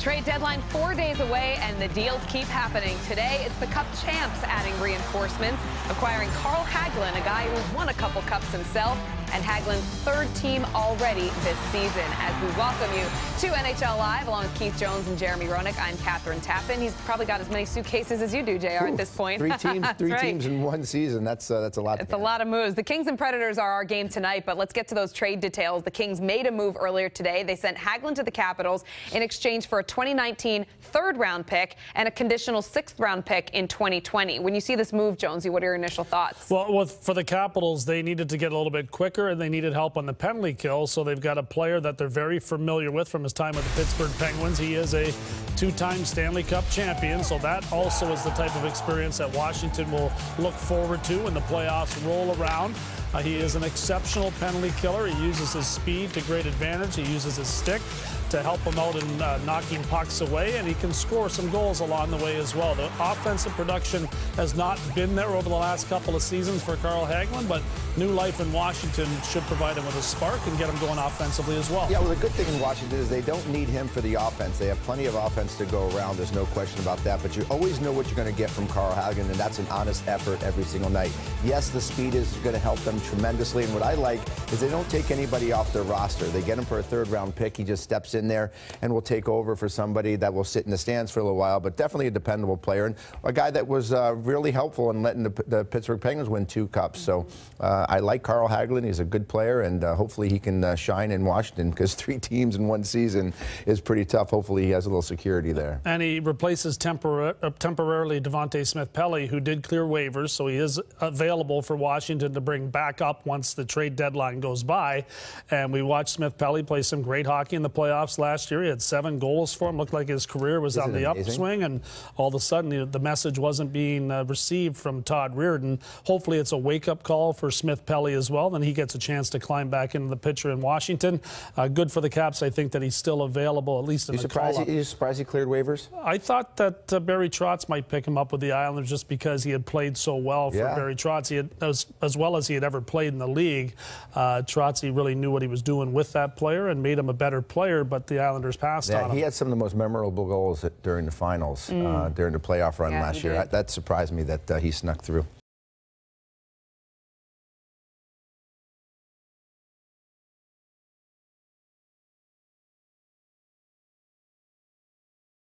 Trade deadline 4 days away, and the deals keep happening. Today, it's the Cup champs adding reinforcements, acquiring Carl Hagelin, a guy who's won a couple Cups himself, and Hagelin's third team already this season. As we welcome you to NHL Live, along with Keith Jones and Jeremy Roenick, I'm Catherine Tappan. He's probably got as many suitcases as you do, JR, at this point. Three teams in one season. That's a lot. It's a lot of moves. The Kings and Predators are our game tonight, but let's get to those trade details. The Kings made a move earlier today. They sent Hagelin to the Capitals in exchange for a 2019 third-round pick and a conditional sixth-round pick in 2020. When you see this move, Jonesy, what are your initial thoughts? Well, for the Capitals, they needed to get a little bit quicker, and they needed help on the penalty kill, so they've got a player that they're very familiar with from his time with the Pittsburgh Penguins. He is a two-time Stanley Cup champion, so that also is the type of experience that Washington will look forward to when the playoffs roll around. He is an exceptional penalty killer. He uses his speed to great advantage. He uses his stick to help him out in knocking pucks away, and he can score some goals along the way as well. The offensive production has not been there over the last couple of seasons for Carl Hagelin, but new life in Washington should provide him with a spark and get him going offensively as well. Yeah, well, the good thing in Washington is they don't need him for the offense. They have plenty of offense to go around. There's no question about that, but you always know what you're going to get from Carl Hagelin, and that's an honest effort every single night. Yes, the speed is going to help them tremendously, and what I like is they don't take anybody off their roster. They get him for a third-round pick. He just steps in there and will take over for somebody that will sit in the stands for a little while, but definitely a dependable player and a guy that was really helpful in letting the Pittsburgh Penguins win 2 cups. So I like Carl Hagelin. He's a good player, and hopefully he can shine in Washington, because 3 teams in one season is pretty tough. Hopefully he has a little security there. And he replaces temporarily Devontae Smith-Pelly, who did clear waivers, so he is available for Washington to bring back up once the trade deadline goes by. And we watched Smith-Pelly play some great hockey in the playoffs last year. He had 7 goals for him. Looked like his career was on the upswing, and all of a sudden the message wasn't being received from Todd Reardon. Hopefully it's a wake-up call for Smith-Pelly as well. Then he gets a chance to climb back into the picture in Washington. Good for the Caps. I think that he's still available, at least in the call-up. Are you surprised he cleared waivers? I thought that Barry Trotz might pick him up with the Islanders just because he had played so well for Barry Trotz. He had, as well as he had ever played in the league. Trotz, he really knew what he was doing with that player and made him a better player, but the Islanders passed on him. He had some of the most memorable goals during the finals, during the playoff run last year. That surprised me that he snuck through.